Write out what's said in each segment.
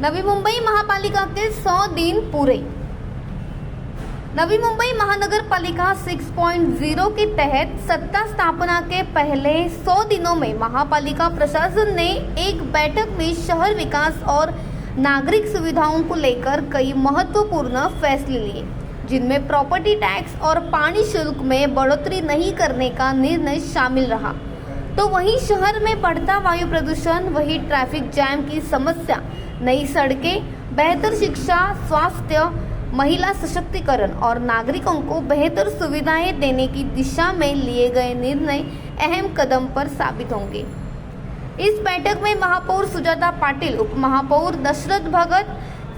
नवी मुंबई महापालिका के 100 दिन पूरे। नवी मुंबई महानगर पालिका 6.0 के तहत सत्ता स्थापना के पहले 100 दिनों में महापालिका प्रशासन ने एक बैठक में शहर विकास और नागरिक सुविधाओं को लेकर कई महत्वपूर्ण फैसले लिए, जिनमें प्रॉपर्टी टैक्स और पानी शुल्क में बढ़ोतरी नहीं करने का निर्णय शामिल रहा। तो वहीं शहर में बढ़ता वायु प्रदूषण, वही ट्रैफिक जैम की समस्या, नई सड़कें, बेहतर शिक्षा, स्वास्थ्य, महिला सशक्तिकरण और नागरिकों को बेहतर सुविधाएं देने की दिशा में लिए गए निर्णय अहम कदम पर साबित होंगे। इस बैठक में महापौर सुजाता पाटिल, उप महापौर दशरथ भगत,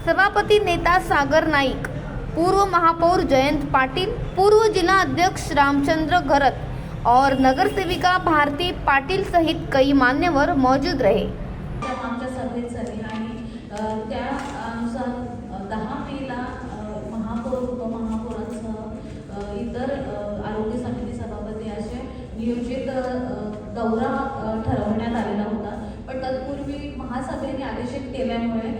सभापति नेता सागर नाईक, पूर्व महापौर जयंत पाटिल, पूर्व जिला अध्यक्ष रामचंद्र घरत और नगर सेविका भारती पाटिल सहित कई मान्यवर मौजूद रहे। त्यानुसार 10 मेला महापौर, उपमहापौरांसह इतर आरोग्य समिती सभापती असे नियोजित दौरा ठरवण्यात आलेला होता। पण तत्पूर्वी महासभेने आदेशित केल्यामुळे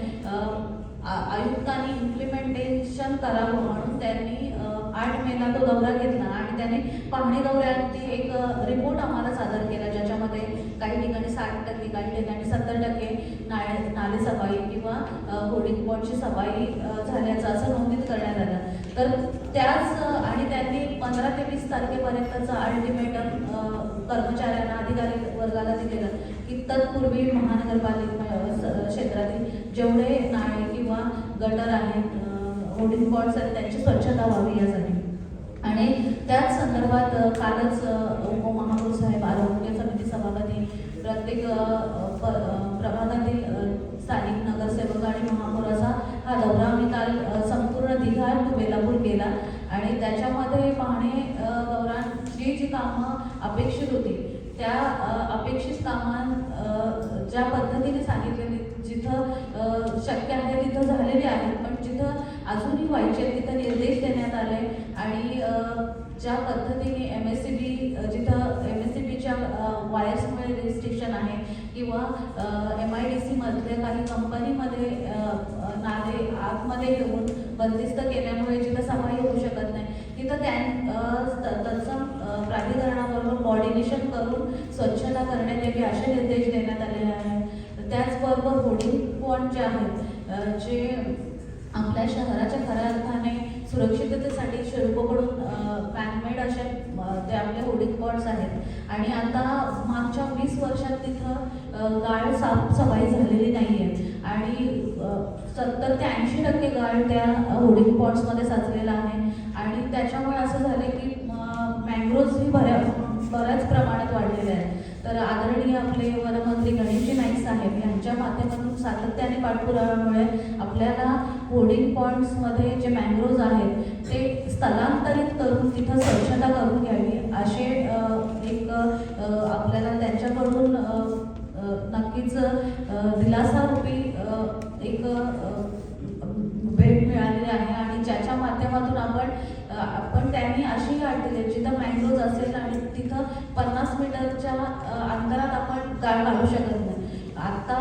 आयुक्तांनी इम्प्लिमेंटेशन करावं म्हणून त्यांनी 8 मेला तो दौरा घेतला आणि त्याने पाहणी दौऱ्यावरती एक रिपोर्ट आम्हाला सादर केला, ज्याच्यामध्ये काही ठिकाणी 60%, काही ठिकाणी 70% नाले सफाई किंवा होर्डिंग बोर्डची सफाई झाल्याचं असं नोंदीत करण्यात आलं। तर त्याच आणि त्यांनी 15 ते 20 तारखेपर्यंतचं अल्टिमेटम कर्मचाऱ्यांना, अधिकारी वर्गाला दिलेलं की तत्पूर्वी महानगरपालिका क्षेत्रातील जेवढे नाळे किंवा गटर आहेत, होर्डिंग बोर्ड्स आहेत, त्यांची स्वच्छता व्हावी यासाठी। आणि त्याच संदर्भात कालच उपमहापौर साहेब, आरोग्य समिती सभापती, प्रत्येक प्रभागातील स्थानिक नगरसेवक आणि महापौराचा हा दौरा आम्ही काल संपूर्ण दिघा टू बेलापूर केला आणि त्याच्यामध्ये पाहणी दौरान जी कामं अपेक्षित होती त्या अपेक्षित कामां ज्या पद्धतीने सांगितलेली, जिथं शक्य आहे तिथं झालेली आहेत, पण जिथं अजूनही व्हायचे तिथं निर्देश देण्यात आले। आणि ज्या पद्धतीने MSCB, जिथं MSCBच्या वायर्समुळे रिस्ट्रिक्शन आहे किंवा MIDC मधल्या काही कंपनीमध्ये नाले आतमध्ये घेऊन बंदिस्त केल्यामुळे जिथं सफाई होऊ शकत नाही, तिथं तत्सम प्राधिकरणाबरोबर कोऑर्डिनेशन करून स्वच्छता करण्यात यावी असे निर्देश देण्यात आलेले आहेत। त्याचबरोबर होर्डिंग बोर्ड जे आहेत, जे आपल्या शहराच्या खऱ्या अर्थाने सुरक्षिततेसाठी शिल्पकडून मॅनमेड असे ते आपले होर्डिंग बोर्ड्स आहेत आणि आता मागच्या 20 वर्षात तिथं गाळ साफसफाई झालेली नाही आहे आणि 70 ते 80% गाळ त्या होर्डिंग बोर्ड्समध्ये साचलेला आहे। आणि त्याच्यामुळे असं झालं की मँग्रोव्ज ही बऱ्याच प्रमाणात वाढलेले आहेत। तर आदरणीय आपले वनमंत्री गणेशजी नाईक साहेब यांच्या माध्यमातून सातत्याने पाठपुराव्यामुळे आपल्याला होर्डिंग पॉइंट्समध्ये जे मँग्रोव्ज आहेत ते स्थलांतरित करून तिथं स्वच्छता करून घ्यावी असे एक आपल्याला त्यांच्याकडून नक्कीच दिलासारूपी एक भेट मिळालेली आहे। आणि ज्याच्या माध्यमातून आपण त्यांनी अशी अट दिली जिथं मँग्रोव्ज असेल आणि तिथं 50 मीटरच्या अंतरात आपण गाळ घालू शकत नाही। आता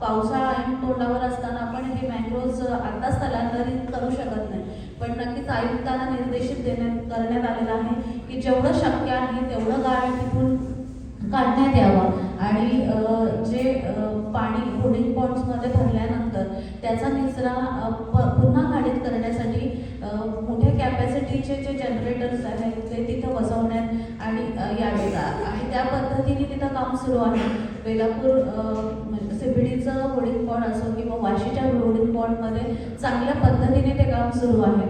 पावसाळा आणि तोंडावर असताना आपण हे मँग्रोव्ज आता स्थलांतरित करू शकत नाही, पण नक्कीच आयुक्तांना निर्देशित करण्यात आलेलं आहे की जेवढं शक्य आहे तेवढं गाळ तिथून काढण्यात यावं आणि जे पाणी होर्डिंग पॉइंट्समध्ये भरल्यानंतर त्याचा निचरा पुन्हा गाडीत करण्यासाठी मोठ्या कॅपॅसिटीचे जे जनरेटर्स आहेत ते तिथं बसवण्यात आणि यावेत आणि त्या पद्धतीने तिथं काम सुरू आहे. बेलापूर CBDचं होर्डिंग पॉड असो किंवा वाशीच्या होर्डिंग पॉडमध्ये चांगल्या पद्धतीने ते काम सुरू आहे.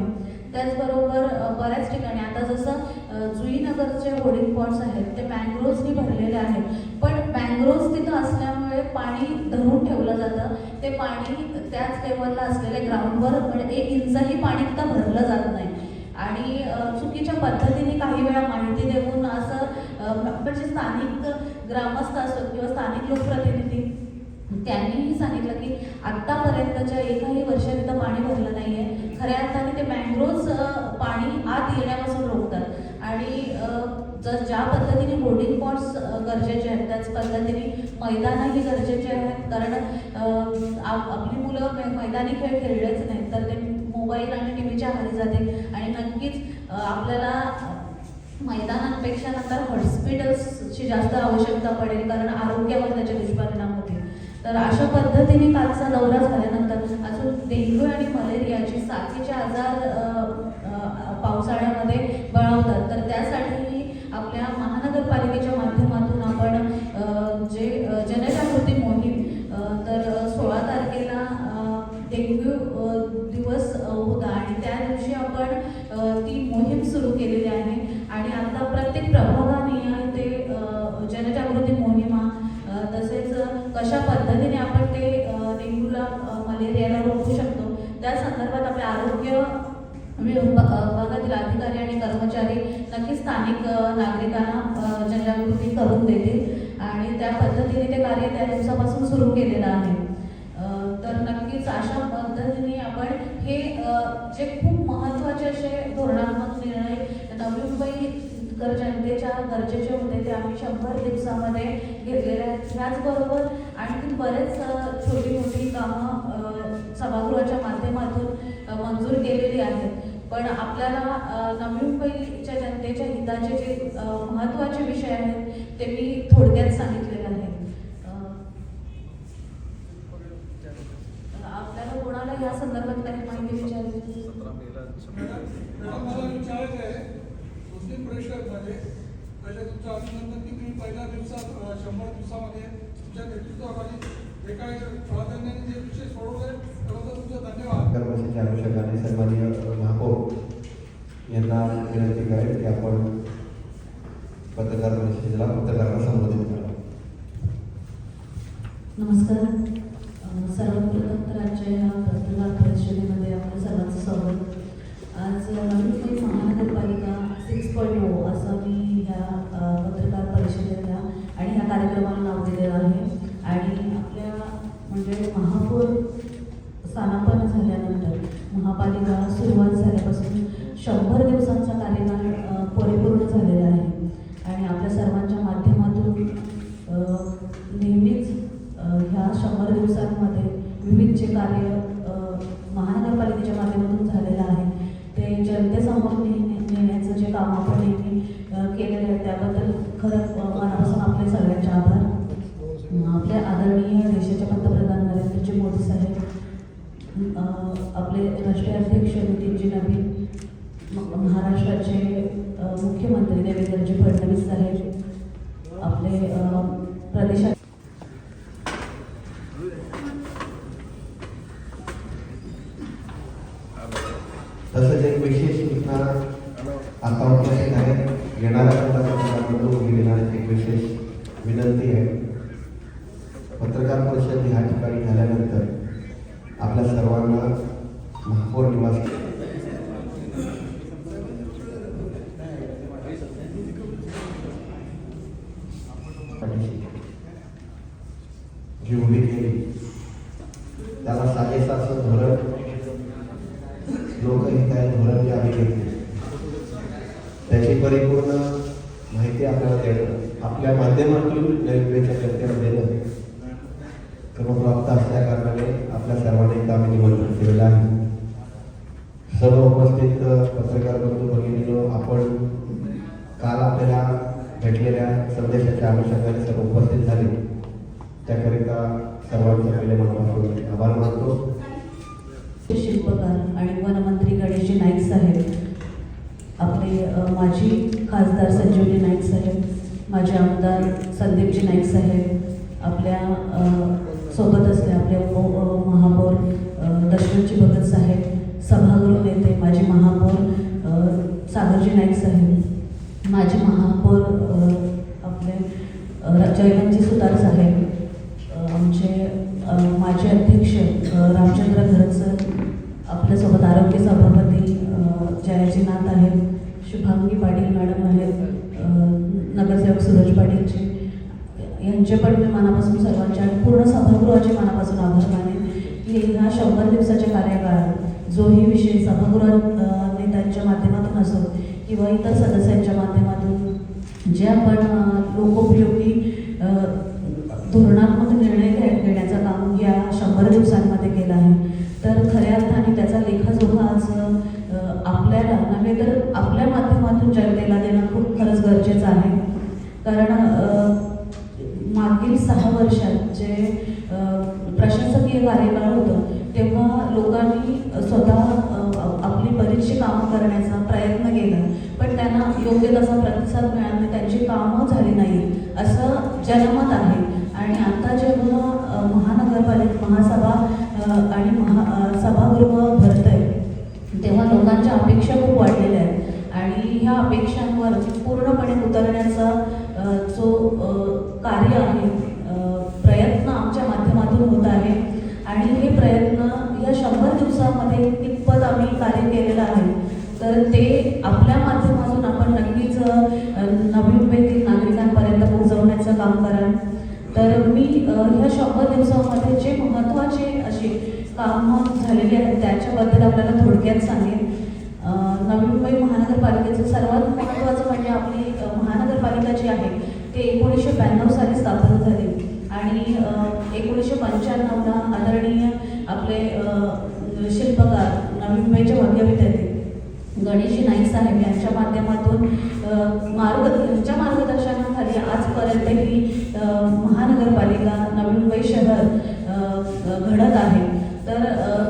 त्याचबरोबर बऱ्याच ठिकाणी आता जसं जुईनगरचे होर्डिंग पॉड्स आहेत ते मँग्रोव्हजनी भरलेले आहेत, पण मँग्रोव्हज तिथं असल्यामुळे पाणी धरून ठेवलं जातं. ते पाणी त्याच लेवलला असलेल्या ग्राउंडवर म्हणजे 1 इंचही पाणी तिथं भरलं जात नाही. आणि चुकीच्या पद्धतीने काही वेळा माहिती देऊन असं म्हणजे स्थानिक ग्रामस्थ असो किंवा स्थानिक लोकप्रतिनिधी त्यांनीही सांगितलं की आत्तापर्यंतच्या एकाही वर्षात तिथं पाणी भरलं नाही आहे. खऱ्या अर्थाने ते मँग्रोव्ज पाणी आत येण्यापासून रोखतात आणि ज्या पद्धतीने होर्डिंग पॉट्स गरजेचे आहेत त्याच पद्धतीने मैदानही गरजेचे आहेत. कारण आपली मुलं मैदानी खेळ खेळलेच नाहीत तर ते मोबाईल आणि टीव्हीच्या आहारी जाते आणि नक्कीच आपल्याला मैदानांपेक्षा नंतर हॉस्पिटल्सची जास्त आवश्यकता पडेल कारण आरोग्यावर त्याचे दुष्परिणाम होतील. तर अशा पद्धतीने कालचा दौरा झाल्यानंतर अजून डेंग्यू आणि मलेरियाचे साथीचे आजार पावसाळ्यामध्ये बळावतात. तर त्यासाठीही आपल्या महानगरपालिकेच्या माध्यमातून आपण जे जनजागृती मोहीम तर 16 तारखेला डेंग्यू दिवस होता आणि त्या दिवशी आपण ती मोहीम सुरू केलेली आहे आणि आता प्रत्येक प्रभागाने ते जनजागृती मोहिमा तसेच कशा पद्धतीने आपण ते डेंग्यूला मलेरियाला रोखू शकतो त्या संदर्भात आपले आरोग्य विभागातील अधिकारी आणि कर्मचारी नक्की स्थानिक नागरिकांना जनजागृती करून देतील आणि त्या पद्धतीने ते कार्य त्या दिवसापासून सुरू केलेलं आहे. तर नक्कीच अशा पद्धतीने आपण हे जे खूप महत्त्वाचे असे धोरणात्मक निर्णय नवी मुंबईकर जनतेच्या गरजेचे होते ते आम्ही 100 दिवसामध्ये घेतलेले आहेत. त्याचबरोबर आणखी बरेच छोटी मोठी कामं सभागृहाच्या माध्यमातून मंजूर केलेली आहेत. पण आपल्याला नवी मुंबईच्या जनतेच्या हिताचे जे महत्त्वाचे विषय आहेत ते मी थोडक्यात सांगितलेले आहेत. आपल्याला कोणाला या संदर्भात काही माहिती विचारायची? मला विचारायचं आहे मुस्लिम परिषदमध्ये पहिले तुमचं अभिनंदन की तुम्ही पहिल्या दिवसात 100 दिवसामध्ये तुमच्या नेतृत्वाखाली जे काही प्राधान्याने जे विषय सोडवले त्याबद्दल तुमचं धन्यवाद. कर्मचाऱ्यांच्या अनुषंगाने सन्माननीय महापौर यांना विनंती करेल की आपण पत्रकार परिषदेला पत्रकारांना संबोधित करा. नमस्कार. सर्वप्रथम तर आजच्या या पत्रकार परिषदेमध्ये आपल्या सर्वांचं स्वागत. आज नवी मुंबई महानगरपालिका 6.0 असं मी ह्या पत्रकार परिषदेला आणि ह्या कार्यक्रमाला नाव दिलेलं आहे आणि आपल्या म्हणजे महापौर स्थानापन्न झाल्यानंतर महापालिका सुरुवात झाल्यापासून 100 दिवसांचा कार्यकाळ परिपूर्ण झालेला आहे आणि आपल्या सर्वांच्या माध्यमातून नेहमीच ह्या 100 दिवसांमध्ये विविध जे कार्य महानगरपालिकेच्या माध्यमातून झालेलं आहे ते जनतेसमोर नेण्याचं जे काम आपण नेहमी केलेलं आहे त्याबद्दल खरंच मनापासून आपले सगळ्यांचे आभार. आपल्या आदरणीय देशाचे पंतप्रधान नरेंद्रजी मोदी साहेब, आपले राष्ट्रीय अध्यक्ष नितीनजी नवीन, महाराष्ट्राचे मुख्यमंत्री देवेंद्रजी फडणवीस साहेब, आपले प्रदेशात तसंच एक विशेष सूचना आता उपस्थित आहे येणाऱ्या पत्रकारांकडून घेणारी एक विशेष विनंती आहे. पत्रकार परिषद ह्या ठिकाणी झाल्यानंतर आपल्या सर्वांना महापौर निवास जी उभी केली त्याला साजेसं असं धोरण लोकहिताय धोरण जे आम्ही घेतले त्याची परिपूर्ण माहिती आपल्याला देणं आपल्या माध्यमातून रेल्वेच्या जनतेला देणं क्रमप्राप्त असल्या कारणाने आपल्या सर्वांनी इथं आम्ही निमंत्रण केलेलं आहे. सर्व उपस्थित पत्रकार बंधू भगिनींनो, आपण काल आपल्याला भेटलेल्या संदेशाच्या अनुषंगाने सर्व उपस्थित झाले त्याकरिता सर्वांचे पहिले मनापासून आभार मानतो. शिल्पकार आणि वनमंत्री गणेशजी नाईक साहेब, आपले माजी खासदार संजीवनी नाईक साहेब, माझे आमदार संदीपजी नाईक साहेब, आपल्या सोबत असले आपले महापौर दशरथजी भगत साहेब, सभागृह नेते माजी महापौर सागरजी नाईक साहेब, माजी महापौर आपले जयवंतजी सुतार साहेब, आमचे माजी अध्यक्ष रामचंद्र घरत सर, आपल्यासोबत आरोग्य सभापती जयाजीनाथ आहेत, शुभांगी पाटील मॅडम आहेत, नगरसेवक सुरज पाटीलजी, यांचे पण मी मनापासून सर्वांच्या पूर्ण सभागृहाचे मनापासून आभार मानेन की ह्या 100 दिवसाच्या कार्यकाळात जोही विषय सभागृह नेत्यांच्या माध्यमातून असो किंवा इतर सदस्यांच्या माध्यमातून जे आपण लोकोपयोगी धोरणात्मक निर्णय घेण्याचं काम या 100 दिवसांमध्ये केलं आहे. तर खऱ्या अर्थाने त्याचा लेखाजोखा आज आपल्याला नव्हे तर आपल्या माध्यमातून जनतेला देणं खूप खरंच गरजेचं आहे. कारण मागील 6 वर्षात जे प्रशासकीय कार्यकाळ होतं तेव्हा लोकांनी स्वतः आपली बरीचशी कामं करण्याचा प्रयत्न केला, पण त्यांना योग्य तसा प्रतिसाद मिळाला नाही, त्यांची कामं झाली नाही असं जनमत आहे. आणि आता जेव्हा महासभा आणि सभागृह भरत आहे तेव्हा लोकांच्या अपेक्षा खूप वाढलेल्या आहेत आणि ह्या अपेक्षांवर पूर्णपणे उतरण्याचा जो कार्य आहे, प्रयत्न आमच्या माध्यमातून होत आहे. आणि हे प्रयत्न या 100 दिवसामध्ये कितपत आम्ही कार्य केलेलं आहे तर ते आपल्या माध्यमातून आपण नक्कीच नवी मुंबईतील नागरिकांपर्यंत पोहोचवण्याचं काम कराल. तर मी ह्या 100 दिवसामध्ये जे महत्त्वाचे असे कामं झालेली आहेत त्याच्याबद्दल आपल्याला थोडक्यात सांगेन. नवी मुंबई महानगरपालिकेचं सर्वात महत्त्वाचं म्हणजे आपली महानगरपालिका जी आहे ते 1992 साली स्थापन झाली आणि 1995ला आदरणीय आपले शिल्पकार नवी मुंबईचे भाग्यविधाते गणेशजी नाईक साहेब यांच्या माध्यमातून यांच्या मार्गदर्शनाखाली आजपर्यंत ही महानगरपालिका नवी मुंबई शहर घडत आहे. तर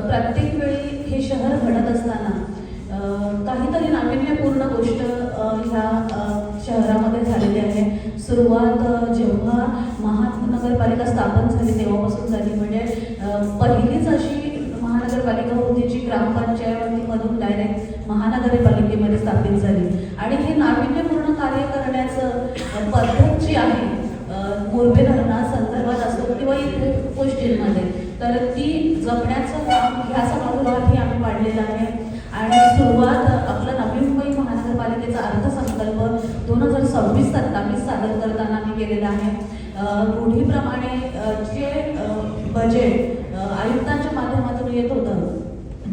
प्रत्येक वेळी हे शहर घडत असताना काहीतरी नाविन्यपूर्ण गोष्ट ह्या शहरामध्ये झालेली आहे. सुरुवात जेव्हा महानगरपालिका स्थापन झाली तेव्हापासून झाली, म्हणजे पहिलीच अशी महानगरपालिका होती जी ग्रामपंचायतीमधून डायरेक्ट महानगरपालिकेमध्ये स्थापित झाली. आणि हे नाविन्यपूर्ण कार्य करण्याचं पद्धत जी आहे मोरबे धरणासंदर्भात असो किंवा इतर गोष्टींमध्ये तर ती जपण्याचं काम ह्या सभागृहातही आम्ही पाडलेलं आहे. आणि सुरुवात आपला नवी मुंबई महानगरपालिकेचा अर्थसंकल्प 2026-27 सादर करताना आम्ही केलेला आहे. रूढीप्रमाणे जे बजेट आयुक्तांच्या माध्यमातून येत होतं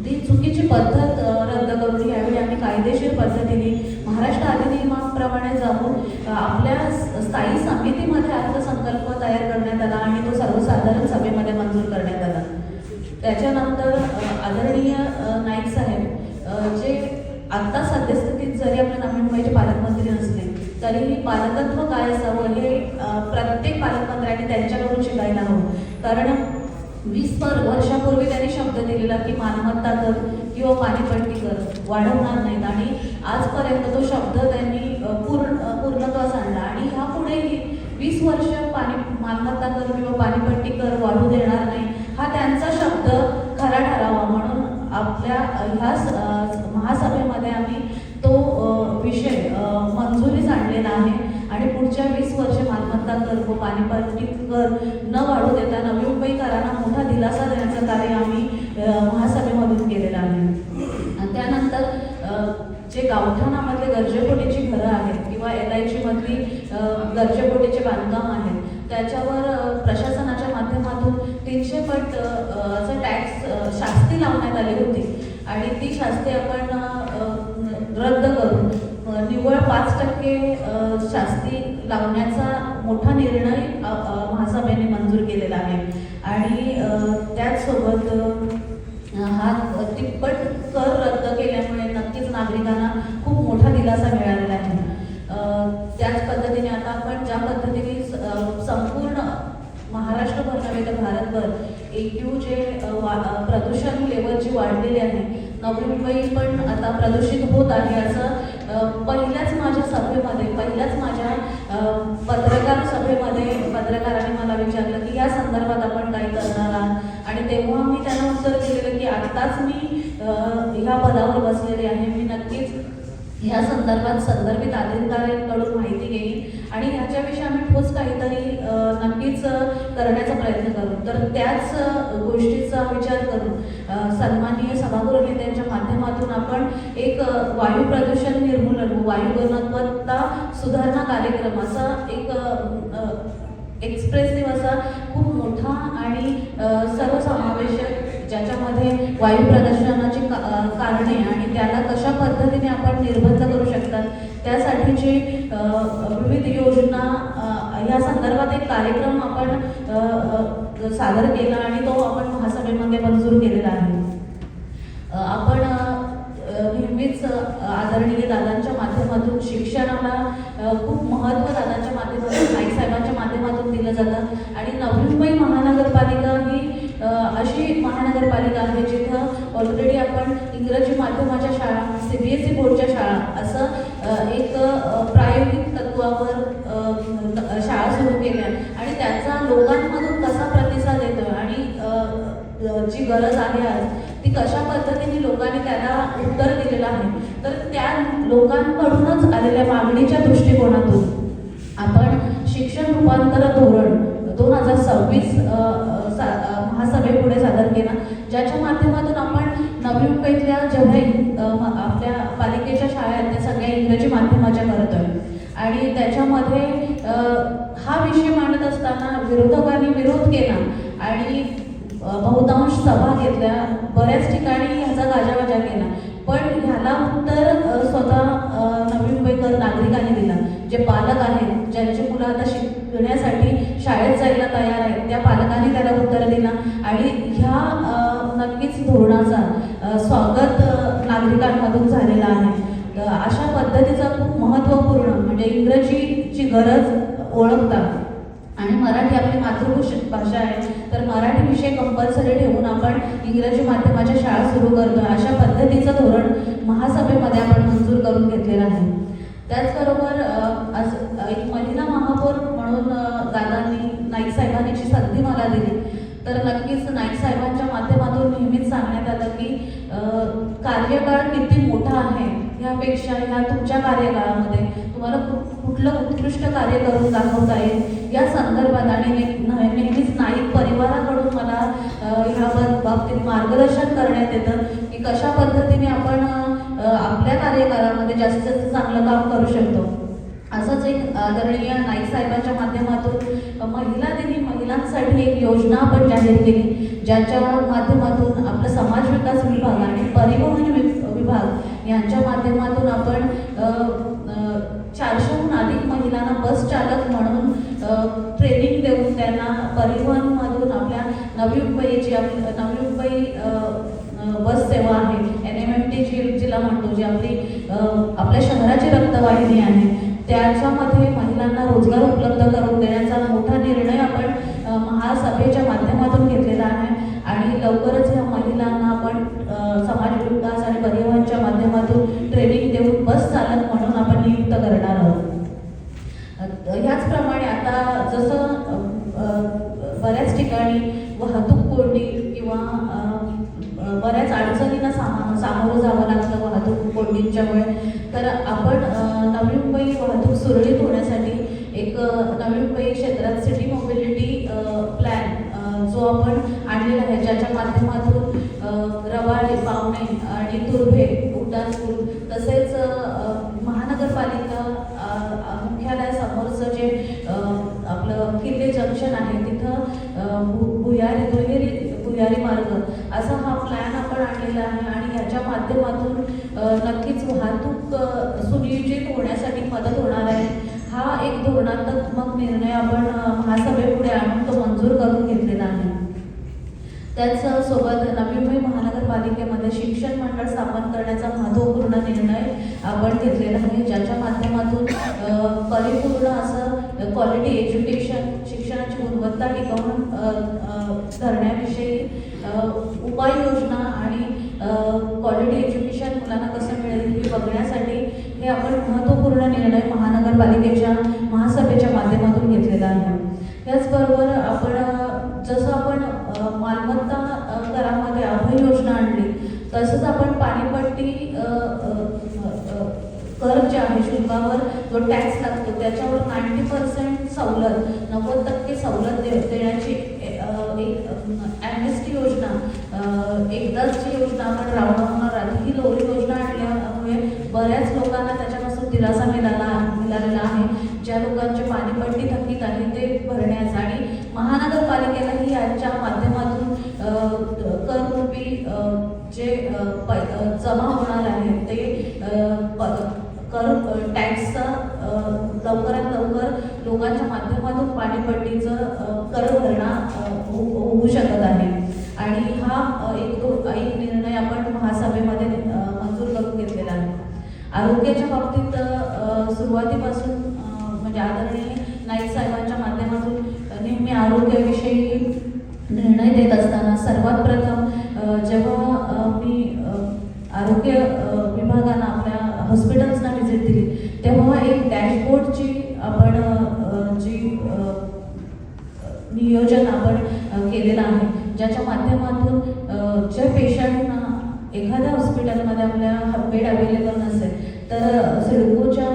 ती चुकीची पद्धत रद्द करून यावेळी आम्ही कायदेशीर पद्धतीने महाराष्ट्र अधिनियमाप्रमाणे जाऊन आपल्या स्थायी समितीमध्ये अर्थसंकल्प तयार करण्यात आला आणि तो सर्वसाधारण सभेमध्ये मंजूर करण्यात आला. त्याच्यानंतर आदरणीय नाईक साहेब जे आत्ता सद्यस्थितीत जरी आपल्या नवी मुंबईचे पालकमंत्री नसले तरीही पालकत्व काय असावं हे प्रत्येक पालकमंत्र्यांनी त्यांच्याकडून शिकायला हवं. कारण 20 वर्षापूर्वी त्यांनी शब्द दिलेला की मालमत्ता कर किंवा पाणीपट्टी कर वाढवणार नाहीत आणि आजपर्यंत तो शब्द त्यांनी पूर्णत्वास आणला आणि ह्यापुढेही 20 वर्ष मालमत्ता कर किंवा पाणीपट्टी कर वाढू देणार नाही हा त्यांचा शब्द खरा ठरावा म्हणून आपल्या ह्या महासभेमध्ये आम्ही तो विषय मंजुरीस आणलेला आहे. आणि पुढच्या 20 वर्ष मालमत्ता कर व पाणीपट्टी कर न वाढू देता नवी मुंबईकरांना मोठा दिलासा देण्याचं कार्य आम्ही महासभेमधून केलेलं आहे. त्यानंतर जे गावठाणामधले गरजेपोटीची घरं आहेत किंवा LIG मधली गरजेपोटीचे बांधकाम आहेत त्याच्यावर प्रशासनाच्या माध्यमातून 300 पट टॅक्स शास्ती लावण्यात आली होती आणि ती शास्ती आपण रद्द करून निव्वळ 5% शास्ती लावण्याचा मोठा निर्णय महासभेने मंजूर केलेला आहे. आणि त्याचसोबत हा तिप्पट कर रद्द केल्यामुळे नक्कीच नागरिकांना खूप मोठा दिलासा मिळालेला आहे. त्याच पद्धतीने आता आपण ज्या पद्धतीने संपूर्ण महाराष्ट्रभर नव्हे तर भारतभर EQ जे प्रदूषण लेवल जी वाढलेली आहे नवी मुंबई पण आता प्रदूषित होत आहे असं पहिल्याच माझ्या सभेमध्ये पहिल्याच माझ्या पत्रकार सभेमध्ये पत्रकारांनी मला विचारलं की या संदर्भात आपण काही करणार आहात, आणि तेव्हा मी त्यांना उत्तर दिलेलं की आत्ताच मी ह्या पदावर बसलेले आहे, मी नक्कीच ह्या संदर्भात संदर्भित अधिकाऱ्यांकडून माहिती घेईन आणि ह्याच्याविषयी आम्ही ठोस काहीतरी नक्कीच करण्याचा प्रयत्न करू. तर त्याच गोष्टीचा विचार करून सन्माननीय सभागृह नेत्यांच्या माध्यमातून आपण एक वायू प्रदूषण निर्मूलन, वायू गुणवत्ता सुधारणा कार्यक्रम असा एक एक्सप्रेसिव्ह असा खूप मोठा आणि सर्वसमावेशक, ज्याच्यामध्ये वायू प्रदूषणाची कारणे आणि त्याला कशा पद्धतीने आपण निर्बंध करू शकतात त्यासाठीची विविध योजना या संदर्भात एक कार्यक्रम आपण सादर केला आणि तो आपण महासभेमध्ये मंजूर केलेला आहे. आपण नेहमीच आदरणीय दादांच्या माध्यमातून शिक्षणाला खूप महत्त्व दादांच्या माध्यमातून, नाईक साहेबांच्या माध्यमातून दिलं जातं आणि नवी मुंबई महानगरपालिका ही अशी महानगरपालिका आहे जिथं ऑलरेडी आपण इंग्रजी माध्यमाच्या शाळा, CBSE बोर्डच्या शाळा असं एक प्रायोगिक तत्वावर शाळा सुरू केल्या आणि त्याचा लोकांमधून कसा प्रतिसाद येतो आणि जी गरज आहे आज ती कशा पद्धतीने लोकांनी त्याला उत्तर दिलेलं आहे. तर त्या लोकांकडूनच आलेल्या मागणीच्या दृष्टिकोनातून आपण शिक्षण रूपांतर धोरण 2026 महासभेपुढे सादर केला, ज्याच्या माध्यमातून आपण नवी मुंबईतल्या जेवढ्या आपल्या पालिकेच्या शाळा आहेत त्या सगळ्या इंग्रजी माध्यमाच्या करतोय आणि त्याच्यामध्ये हा विषय मांडत असताना विरोधकांनी विरोध केला आणि बहुतांश सभा घेतल्या, बऱ्याच ठिकाणी ह्याचा गाजावाजा केला, पण ह्याला उत्तर स्वतः नवी मुंबईकर नागरिकांनी दिला. जे पालक आहेत, ज्यांची मुलं आता शिकण्यासाठी शाळेत जायला तयार आहेत, त्या पालकांनी त्याला उत्तर दिला आणि ह्या नक्कीच धोरणाचा स्वागत नागरिकांमधून झालेला आहे. अशा पद्धतीचा खूप महत्त्वपूर्ण म्हणजे इंग्रजीची गरज ओळखता आणि मराठी आपली मातृभाषा आहे तर मराठी विषय कंपल्सरी ठेवून आपण इंग्रजी माध्यमाच्या शाळा सुरू करतो. अशा पद्धतीचं धोरण महासभेमध्ये आपण मंजूर करून घेतलेलं आहे. त्याचबरोबर आज एक महिला महापौर म्हणून दादांनी, नाईक साहेबांनी जी संधी मला दिली, तर नक्कीच नाईक साहेबांच्या माध्यमातून नेहमीच सांगण्यात आलं की कार्यकाळ किती मोठा आहे ह्यापेक्षा ह्या तुमच्या कार्यकाळामध्ये तुम्हाला कुठलं उत्कृष्ट कार्य करून दाखवता येईल या संदर्भात आणि नेहमीच नाईक परिवाराकडून मला ह्या बाबतीत मार्गदर्शन करण्यात येतं की कशा पद्धतीने आपण आपल्या कार्यकाळामध्ये जास्तीत जास्त चांगलं काम करू शकतो. असंच एक आदरणीय नाईक साहेबांच्या माध्यमातून महिला दिनी महिलांसाठी एक योजना आपण जाहीर केली, ज्याच्या माध्यमातून आपला समाज विकास विभाग आणि परिवहन विभाग यांच्या माध्यमातून आपण 400हून अधिक महिलांना बस चालक म्हणून ट्रेनिंग देऊन त्यांना परिवहनमधून आपल्या नवी मुंबईची नवी मुंबई बस सेवा आहे, NMMT जिला म्हणतो, जी आपल्या शहराची रक्तवाहिनी आहे, त्याच्यामध्ये महिलांना रोजगार उपलब्ध करून देण्याचा मोठा निर्णय आपण महासभेच्या माध्यमातून घेतलेला आहे आणि लवकरच या महिलांना आपण समाज विकास आणि परिवहनच्या माध्यमातून ट्रेनिंग देऊन बस चालक म्हणून आपण नियुक्त करणार आहोत. ह्याचप्रमाणे आता जसं बऱ्याच ठिकाणी वाहतूक कोंडी किंवा बऱ्याच अडचणींना सामोरं जावं लागतं वाहतूक कोंडींच्यामुळे, तर आपण नवी मुंबई वाहतूक सुरळीत होण्यासाठी एक नवी मुंबई क्षेत्रात सिटी मोबिलिटी प्लॅन जो आपण आणलेला आहे, ज्याच्या माध्यमातून रबाळे, पावणे आणि तुर्भे, उड्डाणपूल तसेच महानगरपालिका मुख्यालयासमोरचं जे आपलं किल्ले जंक्शन आहे तिथं भुयारी मार्ग असा हा प्लॅन आपण आणलेला आहे आणि ह्याच्या माध्यमातून नक्कीच वाहतूक सुनियोजित होण्यासाठी मदत होणार आहे. हा एक धोरणात्मक निर्णय आपण महासभेपुढे आणून तो मंजूर करून घेतलेला आहे. त्याचसोबत नवी मुंबई महानगरपालिकेमध्ये शिक्षण मंडळ स्थापन करण्याचा महत्त्वपूर्ण निर्णय आपण घेतलेला आहे, ज्याच्या माध्यमातून परिपूर्ण असं क्वालिटी एज्युकेशन, शिक्षणाची गुणवत्ता टिकवून धरण्याविषयी उपाययोजना आणि क्वालिटी एज्युकेशन मुलांना कसं मिळेल हे बघण्यासाठी हे आपण महत्त्वपूर्ण निर्णय महानगरपालिकेच्या महासभेत त्याचबरोबर आपण जसं आपण मालमत्ता करामध्ये अभय योजना आणली, तसंच आपण पाणीपट्टी कर जे आहे शुल्कावर जो टॅक्स लागतो त्याच्यावर 90% सवलत, 90% सवलत देण्याची एक ॲम्नेस्टी योजना, एकदाची योजना आपण राबवणार आहोत. ही योजना आणल्यामुळे बऱ्याच लोकांना त्याच्यापासून दिलासा मिळालेला आहे. ज्या लोकांचे पाणीपट्टी थकीत आहे ते भरण्यास, आणि महानगरपालिकेलाही याच्या माध्यमातून कररूपी जे जमा होणार आहे ते कर टॅक्सचा लवकरात लवकर लोकांच्या माध्यमातून पाणीपट्टीचं कर भरणा होऊ शकत आहे. आणि हा एक निर्णय आपण महासभेमध्ये मंजूर करून घेतलेला आहे. आरोग्याच्या बाबतीत सुरुवातीपासून म्हणजे आदरणीय नाईक साहेबांच्या माध्यमातून नेहमी आरोग्याविषयी निर्णय देत असताना सर्वात प्रथम जेव्हा मी आरोग्य विभागानं आपल्या हॉस्पिटल्सना व्हिजिट दिली, तेव्हा एक डॅशबोर्डची आपण जी नियोजन आपण केलेलं आहे, ज्याच्या माध्यमातून ज्या पेशंटना एखाद्या हॉस्पिटलमध्ये आपल्या बेड अवेलेबल नसेल तर सिडकोच्या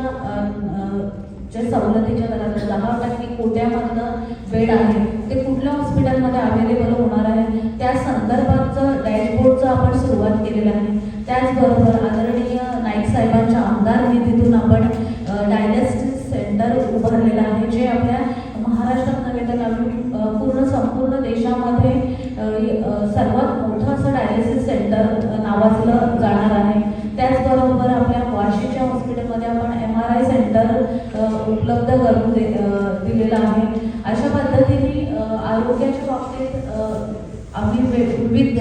ज्या सवलतीच्या दरात 10% कोट्यामधलं बेड आहे ते कुठल्या हॉस्पिटलमध्ये अवेलेबल होणार आहे त्या संदर्भाचं डॅशबोर्डचं आपण सुरुवात केलेलं आहे. त्याचबरोबर आदरणीय नाईक साहेबांच्या आमदार निधीतून आपण डायलिसिस सेंटर उभारलेलं आहे, जे आपल्या महाराष्ट्रात नव्हे तर संपूर्ण देशामध्ये सर्वात मोठं असं डायलिसिस सेंटर नावाजलं जाणार आहे. त्याचबरोबर आपल्या वाशीच्या हॉस्पिटलमध्ये आपण MRI सेंटर उपलब्ध करून दिलेलं आहे. अशा पद्धतीने आरोग्याच्या बाबतीत आम्ही विविध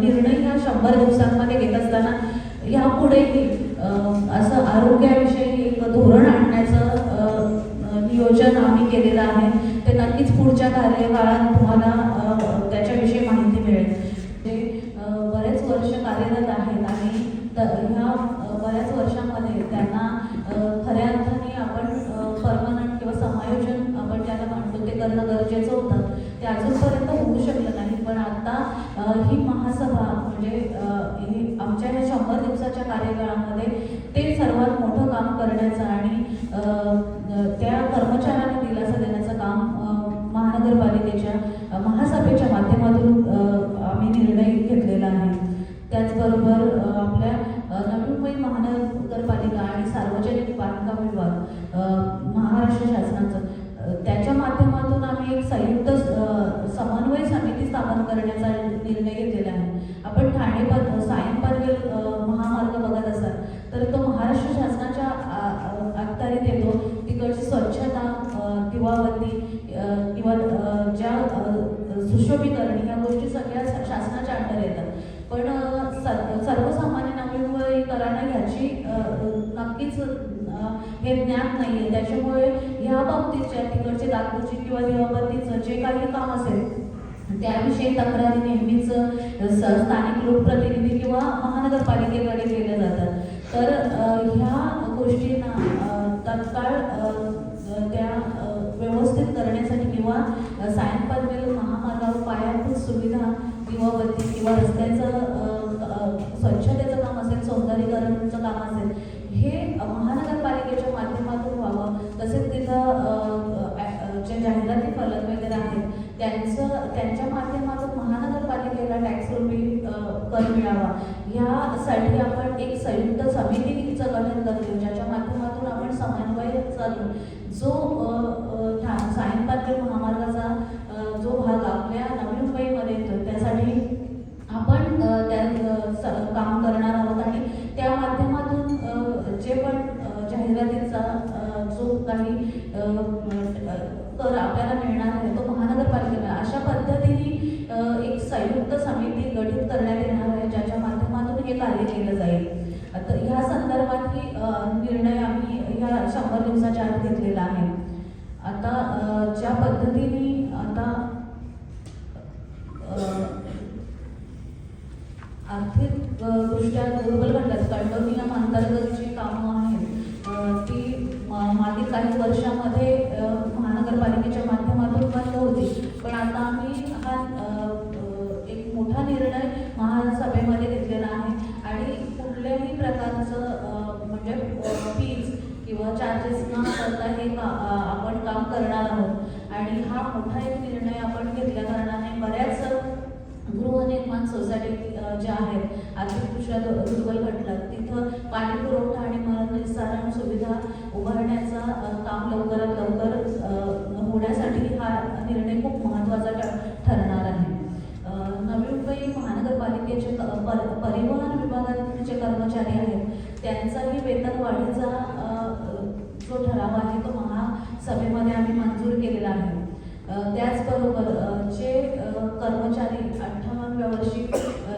निर्णय ह्या 100 दिवसांमध्ये घेत असताना यापुढेही असं आरोग्याविषयी एक धोरण आणण्याचं नियोजन आम्ही केलेलं आहे. ते नक्कीच पुढच्या कार्यकाळात तुम्हाला त्याच्याविषयी माहिती मिळेल. ते बरेच वर्ष कार्यरत आहेत आणि ह्या बऱ्याच वर्षामध्ये त्यांना खऱ्या अर्थाने आपण परमनंट किंवा समायोजन आपण ज्याला म्हणतो ते करणं गरजेचं होतं. ते अजूनपर्यंत होऊ शकलं नाही, पण आता ही महासभा म्हणजे ही आमच्या ह्या 100 दिवसाच्या कार्यकाळामध्ये ते सर्वात मोठं काम करण्याचं आणि त्या कर्मचाऱ्यांना दिलासा देण्याचं काम महानगरपालिकेच्या महासभेच्या माध्यमातून आम्ही निर्णय घेतलेला आहे. त्याचबरोबर आपल्या नवी मुंबई महानगरपालिका आणि सार्वजनिक बांधकाम विभाग महाराष्ट्र शासनाचं त्याच्या माध्यमातून आम्ही एक संयुक्त समन्वय समिती स्थापन करण्याचा निर्णय घेतलेला आहे. आपण ठाणे सायन पनवेल महामार्ग बघत असाल तर तो महाराष्ट्र शासनाच्या अखत्यारीत येतो. तिकडची स्वच्छता, दिवाबत्ती किंवा ज्या सुशोभीकरण ह्या गोष्टी सगळ्या शासनाच्या अंडर येतात. पण सर्वसामान्य नवी मुंबईकरांना ह्याची नक्कीच हे ज्ञान नाही आहे. त्याच्यामुळे ह्या बाबतीच्या तिकडचे दाखवूची किंवा दिवाबत्तीचं जे काही काम असेल त्याविषयी तक्रारी नेहमीच स्थानिक लोकप्रतिनिधी किंवा महानगरपालिकेकडे केल्या जातात. तर ह्या गोष्टींना तत्काळ त्या व्यवस्थित करण्यासाठी किंवा सायन पनवेल महामार्गावर पायाभूत सुविधा, दिवाबत्ती किंवा रस्त्याचं स्वच्छतेचं काम असेल, सौंदर्यीकरणाचं काम असेल, हे महानगरपालिकेच्या माध्यमातून व्हावं. तसेच तिथं जे जाहिराती फलक वगैरे आहेत त्यांच्या माध्यमातून महानगरपालिकेला टॅक्स रूपी कर मिळावा, यासाठी आपण एक संयुक्त समितीचं गठन करतो, ज्याच्या माध्यमातून आपण समन्वय चालून जो सायन पनवेल महामार्गाचा जो भाग आपल्या नवी मुंबईमध्ये येतो त्यासाठी आपण त्या काम करणार आहोत. आणि त्या माध्यमातून जे पण जाहिरातीचा जो काही कर आपल्याला मिळणार आहे तो महानगरपालिकेला अशा पद्धतीने एक संयुक्त समिती गठीत करण्यात येणार आहे, ज्याच्या माध्यमातून हे कार्य केलं जाईल. आता ह्या संदर्भातही निर्णय आम्ही ह्या 100 दिवसाच्या आत घेतलेला आहे. आता ज्या पद्धतीने आता आर्थिक दृष्ट्या दुर्बल घटक कंट्रोल नियम अंतर्गत जी कामं आहेत ती मागील काही वर्षामध्ये महानगरपालिकेच्या माध्यमातून बंद हा निर्णय खूप महत्त्वाचा ठरणार आहे. नवी मुंबई महानगरपालिकेचे परिवहन विभागाचे जे कर्मचारी आहेत त्यांचाही वेतन वाढीचा जो ठराव आहे तो महासभेमध्ये आम्ही मंजूर केलेला आहे. त्याचबरोबर जे कर्मचारी 58व्या वर्षी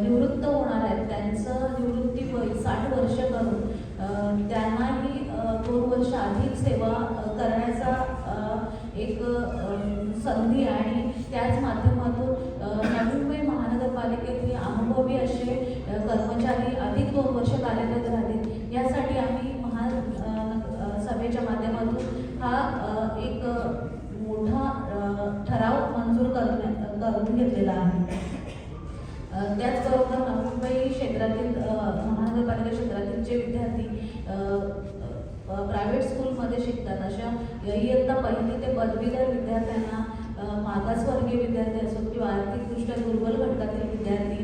निवृत्त होणार आहेत त्यांचं निवृत्ती वय 60 वर्ष करून त्यांनाही 2 वर्ष अधिक सेवा करण्याचा एक संधी आणि त्याच माध्यमातून नवी मुंबई महानगरपालिकेतील अनुभवी असे कर्मचारी अधिक 2 वर्ष कार्यरत राहतील यासाठी आम्ही सभेच्या माध्यमातून हा एक मोठा ठराव मंजूर करून घेतलेला आहे. त्याचबरोबर नवी मुंबई क्षेत्रातील महानगरपालिका क्षेत्रातील जे विद्यार्थी प्रायव्हेट स्कूलमध्ये शिकतात अशा इयत्ता 1ली ते पदवीधर विद्यार्थ्यांना, मागासवर्गीय विद्यार्थी असो किंवा आर्थिकदृष्ट्या दुर्बल घटकातील विद्यार्थी,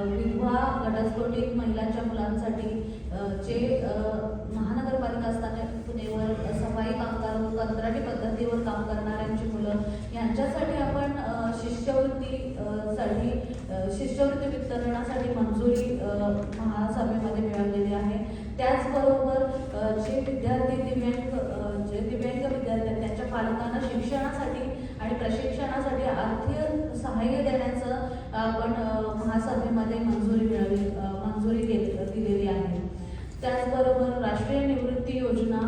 विधवा घटस्फोटित महिलांच्या मुलांसाठी जे महानगरपालिका असताना पुणेवर सफाई कामगार कंत्राटी पद्धतीवर काम करणाऱ्यांची मुलं यांच्यासाठी आपण शिष्यवृत्ती वितरणासाठी मंजुरी महासभेमध्ये मिळवलेली आहे. त्याचबरोबर जे दिव्यांग विद्यार्थी आहेत त्यांच्या पालकांना शिक्षणासाठी आणि प्रशिक्षणासाठी आर्थिक सहाय्य देण्याचं आपण महासभेमध्ये मंजुरी दिलेली आहे. त्याचबरोबर राष्ट्रीय निवृत्ती योजना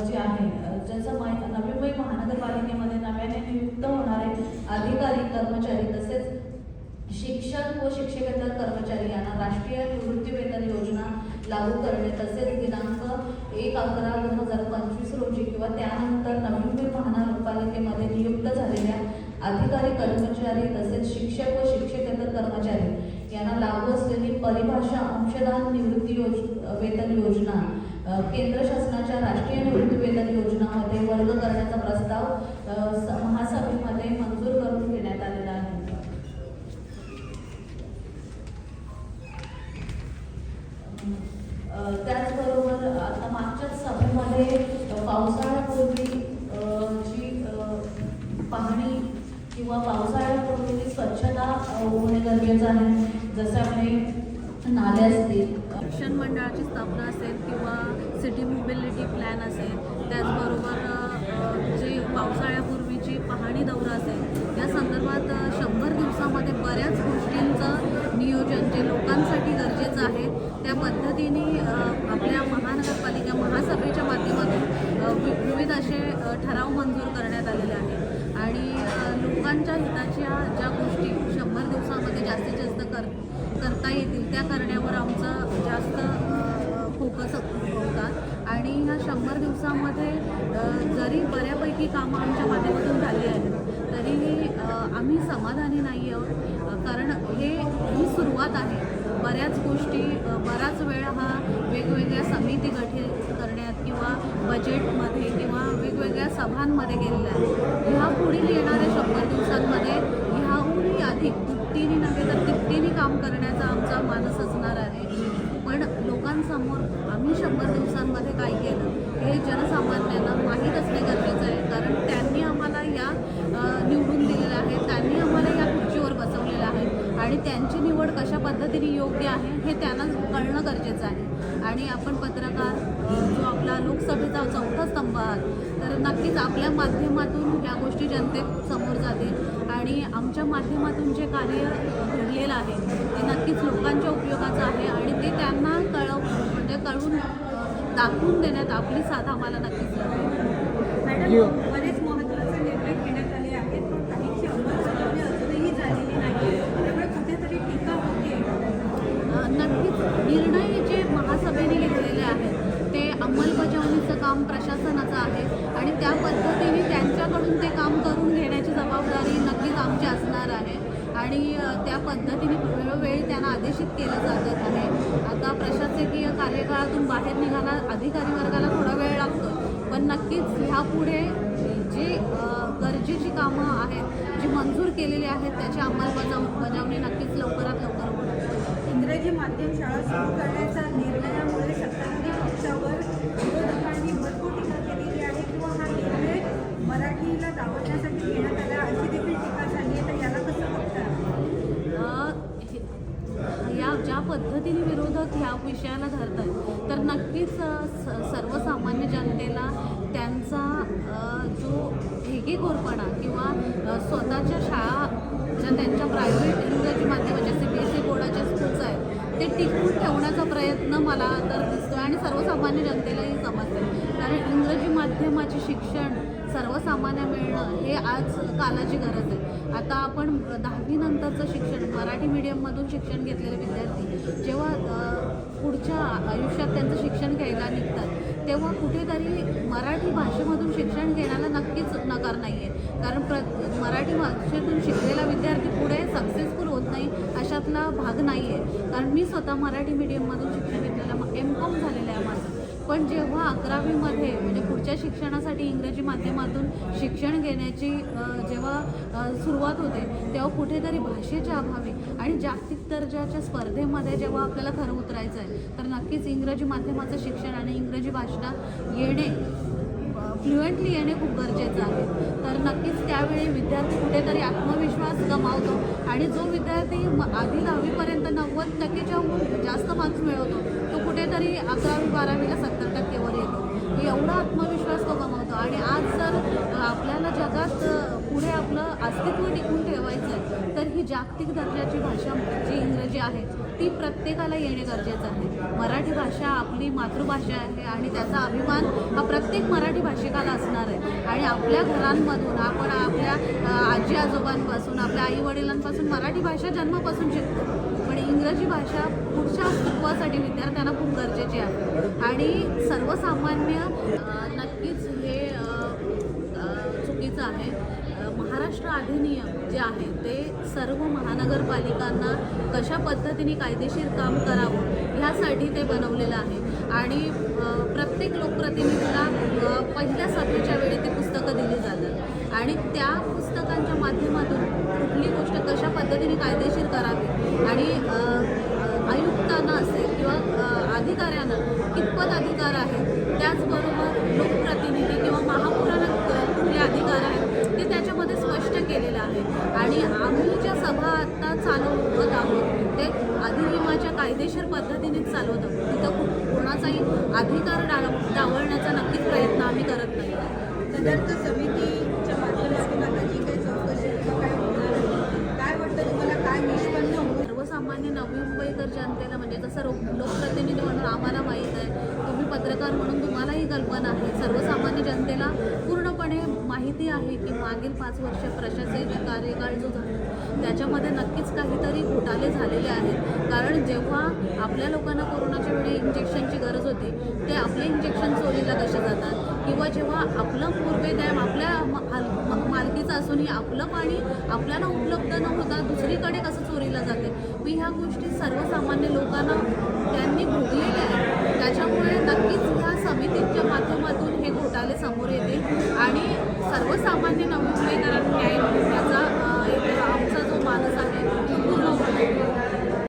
जी आहे ज्याचा नवी मुंबई महानगरपालिकेमध्ये नव्याने नियुक्त होणारे अधिकारी कर्मचारी तसेच शिक्षक व शिक्षकेतर कर्मचारी यांना राष्ट्रीय निवृत्ती वेतन योजना लागू करणे तसेच दिनांक 1/11/2025 रोजी किंवा त्यानंतर नवी मुंबई महानगरपालिकेमध्ये नियुक्त झालेल्या अधिकारी कर्मचारी तसेच शिक्षक व शिक्षकेतर कर्मचारी यांना लागू असलेली परिभाषा अंशदान निवृत्ती वेतन योजना केंद्र शासनाच्या राष्ट्रीय निवृत्ती वेतन योजनामध्ये वर्ग करण्याचा प्रस्ताव महासभेमध्ये मंजूर करून घेण्यात आलेला आहे. त्याचबरोबर आता मागच्याच सभेमध्ये पावसाळ्यापूर्वी जी पाहणी किंवा पावसाळ्यापूर्वी स्वच्छता होणे गरजेचं आहे. जसं आपले नाले असतील, शिक्षण मंडळाची स्थापना असेल किंवा सिटी मोबिलिटी प्लॅन असेल, त्याचबरोबर जे पावसाळ्यापूर्वीची पाहणी दौरा असेल या संदर्भात 100 दिवसामध्ये बऱ्याच गोष्टींचं नियोजन जे लोकांसाठी गरजेचं आहे त्या पद्धतीने आपल्या महानगरपालिका महासभेच्या माध्यमातून विविध असे ठराव मंजूर करण्यात आलेले आहेत आणि लोकांच्या हिताच्या ज्या गोष्टी 100 दिवसामध्ये जास्तीत जास्त करता येतील त्या करण्यावर आमचा जास्त फोकस होता आणि ह्या 100 दिवसामध्ये जरी बऱ्यापैकी कामं आमच्या माध्यमातून झाली आहेत तरीही आम्ही समाधानी नाही आहोत. कारण ही सुरुवात आहे. बऱ्याच गोष्टी बराच वेळ हा वेगवेगळ्या समिती गठीत करण्यात किंवा बजेटमध्ये किंवा वेगवेगळ्या सभांमध्ये गेलेल्या आहे. ह्या पुढील येणाऱ्या 100 दिवसांमध्ये ह्याहूनही अधिक दुपटीने नव्हे तर तिपटीने काम करण्याचा आमचा मानस असणार आहे. पण लोकांसमोर आम्ही 100 दिवसांमध्ये काय केलं हे जनसामान्यांना माहीत असणे गरजेचं आहे. कारण त्यांनी आम्हाला या निवडून दिलेलं आहे, त्यांनी आम्हाला या खुर्चीवर बसवलेलं आहे आणि त्यांची निवड कशा पद्धतीने योग्य आहे हे त्यांना कळणं गरजेचं आहे. आणि आपण पत्रकार जो आपला लोकसभेचा 4था स्तंभ आहात तर नक्कीच आपल्या माध्यमातून ह्या गोष्टी जनतेसमोर जातील आणि आमच्या माध्यमातून जे कार्य घडलेलं आहे ते नक्कीच लोकांच्या उपयोगाचं आहे आणि ते त्यांना कळून दाखवून देण्यात आपली साथ आम्हाला नक्कीच मॅडम, बरेच महत्त्वाचे निर्णय घेण्यात आले आहेत पण काहीची अंमलबजावणी अजूनही झालेली नाही, त्यामुळे कुठेतरी टीका होते. नक्कीच निर्णय जे महासभेने घेतलेले आहेत ते अंमलबजावणीचं काम प्रशासनाचं आहे आणि त्या पद्धतीने त्यांच्याकडून ते काम करून घेण्याची जबाबदारी नक्कीच आमची असणार आहे आणि त्या पद्धतीने वेळोवेळी त्यांना आदेशित केलं जात आहे. आता प्रशासकीय कार्यकाळातून बाहेर निघायला अधिकारी वर्गाला थोडा वेळ लागतो पण नक्कीच ह्यापुढे जी गरजेची कामं आहेत जी मंजूर केलेली आहेत त्याची अंमलबजावणी नक्कीच लवकरात लवकर होणार. इंग्रजी माध्यम शाळा सुरू करण्याच्या निर्णयामुळे सत्ताधारी पक्षावर विरोधकांनी भरपूर टीका केलेली आहे किंवा हा निर्णय मराठीला डावलण्यासाठी पद्धतीने विरोधक ह्या विषयाला धरत आहेत तर नक्कीच सर्वसामान्य जनतेला त्यांचा जो हेगेखोरपणा किंवा स्वतःच्या शाळा ज्या त्यांच्या प्रायव्हेट इंग्रजी माध्यमाच्या CBSE बोर्डाच्या स्कूल्स आहेत ते टिकवून ठेवण्याचा प्रयत्न मला तर दिसतो आणि सर्वसामान्य जनतेलाही समजते. कारण इंग्रजी माध्यमाचे शिक्षण सर्वसामान्य मिळणं हे आज कालाची गरज आहे. आता आपण 10वी नंतरचं शिक्षण मराठी मीडियममधून शिक्षण घेतलेले विद्यार्थी जेव्हा पुढच्या आयुष्यात त्यांचं शिक्षण घ्यायला निघतात तेव्हा कुठेतरी मराठी भाषेमधून शिक्षण घेण्याला नक्कीच नकार नाही आहे. कारण मराठी भाषेतून शिकलेला विद्यार्थी पुढे सक्सेसफुल होत नाही अशातला भाग नाही आहे. कारण मी स्वतः मराठी मीडियममधून शिक्षण घेतलेलं M.Com झालेलं आहे माझं. पण जेव्हा 11वीमध्ये म्हणजे पुढच्या शिक्षणासाठी इंग्रजी माध्यमातून शिक्षण घेण्याची जेव्हा सुरुवात होते तेव्हा कुठेतरी भाषेच्या अभावी आणि जागतिक दर्जाच्या स्पर्धेमध्ये जेव्हा आपल्याला खरं उतरायचं आहे तर नक्कीच इंग्रजी माध्यमाचं शिक्षण आणि इंग्रजी भाषा येणे फ्लुएंटली येणे खूप गरजेचं आहे. तर नक्कीच त्यावेळी विद्यार्थी कुठेतरी आत्मविश्वास गमावतो आणि जो विद्यार्थी आधी 10वीपर्यंत 90% जास्त मार्क्स मिळवतो तो कुठेतरी 11वी-12वीला 70% वर येतो. एवढा आत्मविश्वास तो गमावतो आणि आज जर आपल्याला जगात पुढे आपलं अस्तित्व टिकून ठेवायचं आहे तर ही जागतिक दर्जाची भाषा जी इंग्रजी आहे ती प्रत्येकाला येणे गरजेचं आहे. मराठी भाषा आपली मातृभाषा आहे आणि त्याचा अभिमान हा प्रत्येक मराठी भाषिकाला असणार आहे. आणि आपल्या घरांमधून आपण आपल्या आजी आजोबांपासून आपल्या आईवडिलांपासून मराठी भाषा जन्मापासून शिकतो पण इंग्रजी भाषा पुढच्या अस्तित्वासाठी विद्यार्थ्यांना खूप गरजेची आहे. आणि सर्वसामान्य नक्कीच हे चुकीचं आहे. महाराष्ट्र अधिनियम जे आहे ते सर्व महानगरपालिकांना कशा पद्धतीने कायदेशीर काम करावं ह्यासाठी ते बनवलेलं आहे. आणि प्रत्येक लोकप्रतिनिधीला पहिल्या सत्राच्या वेळी ती पुस्तकं दिली जातात आणि त्या पुस्तकांच्या माध्यमातून कुठली गोष्ट कशा पद्धतीने कायदेशीर करावी आणि आयुक्तांना असेल किंवा अधिकाऱ्यांना कितपत अधिकार आहेत त्याचबरोबर लोकप्रतिनिधी किंवा महापौरांना कुठले अधिकार आहेत ते त्याच्यामध्ये स्पष्ट केलेलं आहे. आणि आम्ही ज्या सभा आत्ता चालवत आहोत ते अधिनियमाच्या कायदेशीर पद्धतीनेच चालवत आहोत. तिथं कोणाचाही अधिकार डावलण्याचा नक्कीच प्रयत्न आम्ही करत नाही. तदर्थ समितीच्या माध्यमातून आता जी काही चौकशी किंवा काय होणार आहे काय वाटतं तुम्हाला काय निष्पन्न होईल? सर्वसामान्य नवी मुंबईकर जनतेला म्हणजे जसं लोकप्रतिनिधी म्हणून आम्हाला माहीत आहे तुम्ही पत्रकार म्हणून तुम्हालाही कल्पना आहे सर्वसामान्य जनतेला पूर्णपणे माहिती आहे की मागील 5 वर्ष प्रशासकीय कार्यकाळ जो झाला त्याच्यामध्ये नक्कीच काहीतरी घोटाळे झालेले आहेत. कारण जेव्हा आपल्या लोकांना कोरोनाच्या वेळी इंजेक्शनची गरज होती ते आपले इंजेक्शन चोरीला कसे जातात किंवा जेव्हा आपलं पूर्वेदय आपल्या मालकीचं असूनही आपलं पाणी आपल्याला उपलब्ध न होता दुसरीकडे कसं चोरीला जाते मी ह्या गोष्टी सर्वसामान्य लोकांना त्यांनी भोगलेल्या आहेत. त्याच्यामुळे नक्कीच ह्या समितीच्या माध्यमातून हे घोटाळे समोर येतील आणि सर्वसामान्य नवी मुंबईकरांना न्याय